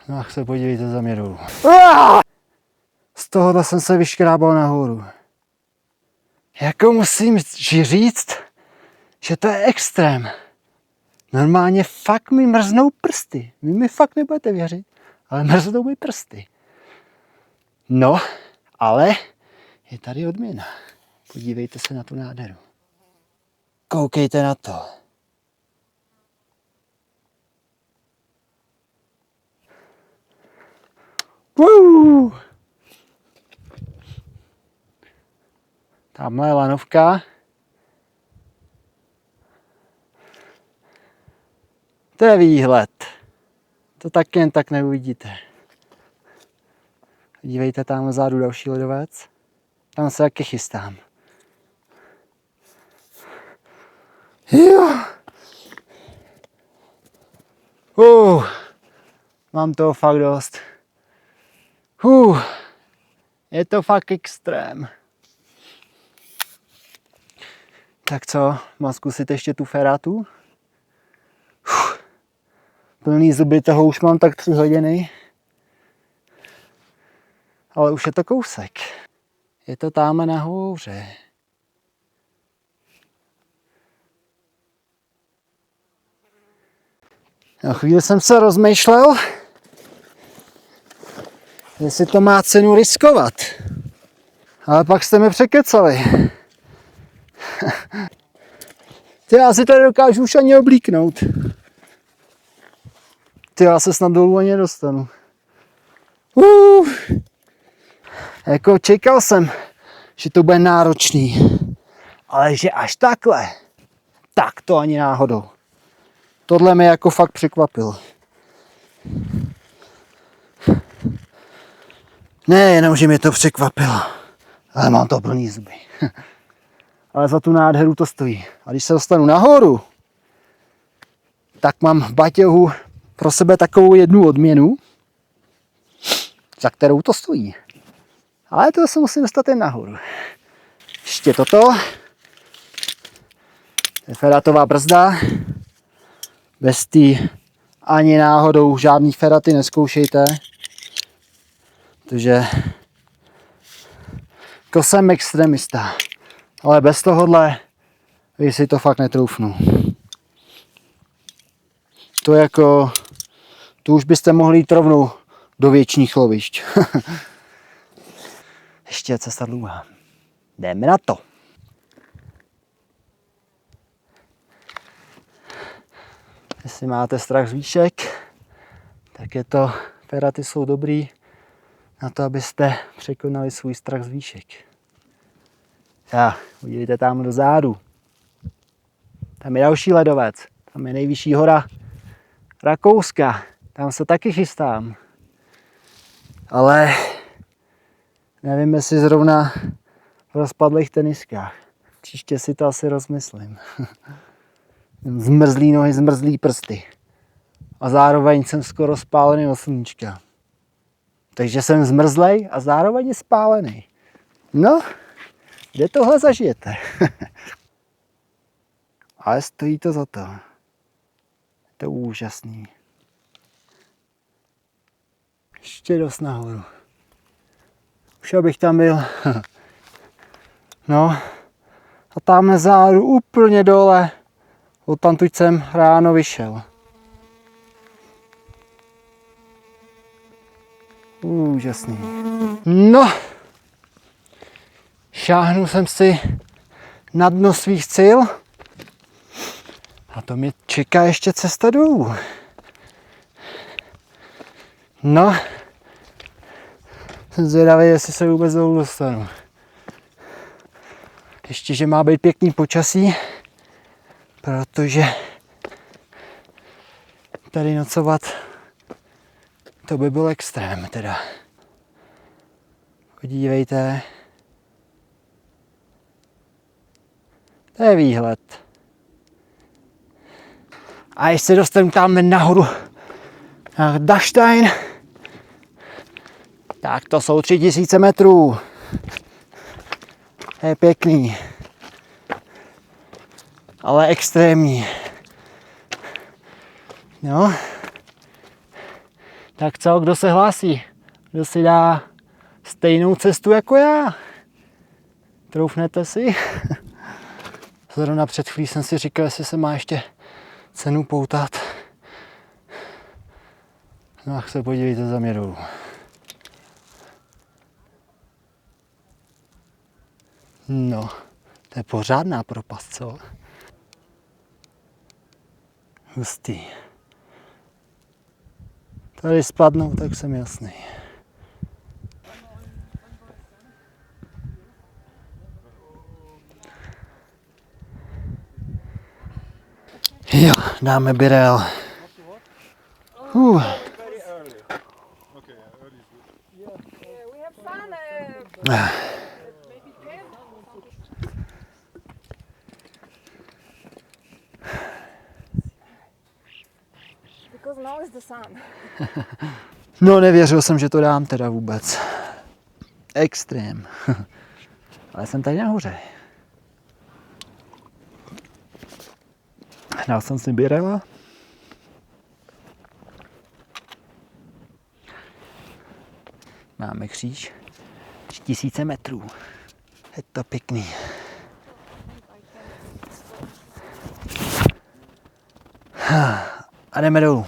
No a se podívejte za mě dolů. Z tohohle jsem se vyškrábal nahoru. Jako musím říct, že to je extrém. Normálně fakt mi mrznou prsty. Vy mi fakt nebudete věřit, ale mrznou mi prsty. No, ale je tady odměna. Podívejte se na tu nádheru. Koukejte na to. Tamhle je lanovka. To je výhled. To tak jen tak neuvidíte. Dívejte, tam vzadu další ledovec. Tam se taky chystám. Jo. Mám toho fakt dost. Je to fakt extrém. Tak co, mám zkusit ještě tu ferátu? Plný zuby, toho už mám tak 3 hodiny. Ale už je to kousek. Je to tam nahoře. Na chvíli jsem se rozmýšlel, jestli to má cenu riskovat. Ale pak jste mi překecali. Já si tady dokážu už ani oblíknout. Já se snad dolů ani nedostanu. Jako čekal jsem, že to bude náročný. Ale že až takhle, tak to ani náhodou. Tohle mě jako fakt překvapilo. Ne, jenom, že mě to překvapilo, ale mám to plný zuby. Ale za tu nádheru to stojí. A když se dostanu nahoru, tak mám v baťohu pro sebe takovou jednu odměnu, za kterou to stojí. Ale to se musím dostat jen nahoru. Ještě toto. Je ferátová brzda. Bez té ani náhodou žádný feraty neskoušejte. Protože to jsem extremista. Ale bez tohohle vy si to fakt netroufnu. To jako, tu už byste mohli jít rovnou do věčných lovišť. Ještě je cesta dlouhá. Jdeme na to. Jestli máte strach z výšek, tak je to, feraty jsou dobrý na to, abyste překonali svůj strach z výšek. Podívejte tam do zádu. Tam je další ledovec. Tam je nejvyšší hora Rakouska. Tam se taky chystám. Ale nevím, jestli zrovna v rozpadlých teniskách. Příště si to asi rozmyslím. Zmrzlý nohy, zmrzlý prsty. A zároveň jsem skoro spálený od sluníčka. Takže jsem zmrzlej a zároveň je spálený. No, kde tohle zažijete? Ale stojí to za to. Je to úžasný. Ještě dost nahoru. Už abych tam byl. No, a tam na zádu úplně dole. Odtamtud jsem ráno vyšel. Úžasný. No, šáhnul jsem si na dno svých sil a to mě čeká ještě cesta dolů. No, jsem zvědavý, jestli se vůbec dolů dostanu. Ještě, že má být pěkný počasí, protože tady nocovat, to by byl extrém teda. Podívejte. To je výhled. A když se dostanu tam nahoru na Dachstein, tak to jsou 3000 metrů. To je pěkný. Ale extrémní. No. Tak co, kdo se hlásí? Kdo si dá stejnou cestu jako já? Troufnete si? Zrovna před chvílí jsem si říkal, jestli se má ještě cenu poutat. No a se podívejte za mě dolů. No, to je pořádná propast, co? Hustý. Tady spadnou, tak jsem jasný. Jo, dáme birel. Very early. Okay, early is good. We have fun. Ah. Maybe 10. Because now is the sun. No, nevěřil jsem, že to dám teda vůbec. Extrém. Ale jsem tady nahoře. Dal jsem si birela. Máme kříž 3000 metrů. Je to pěkný. A jdeme dolů.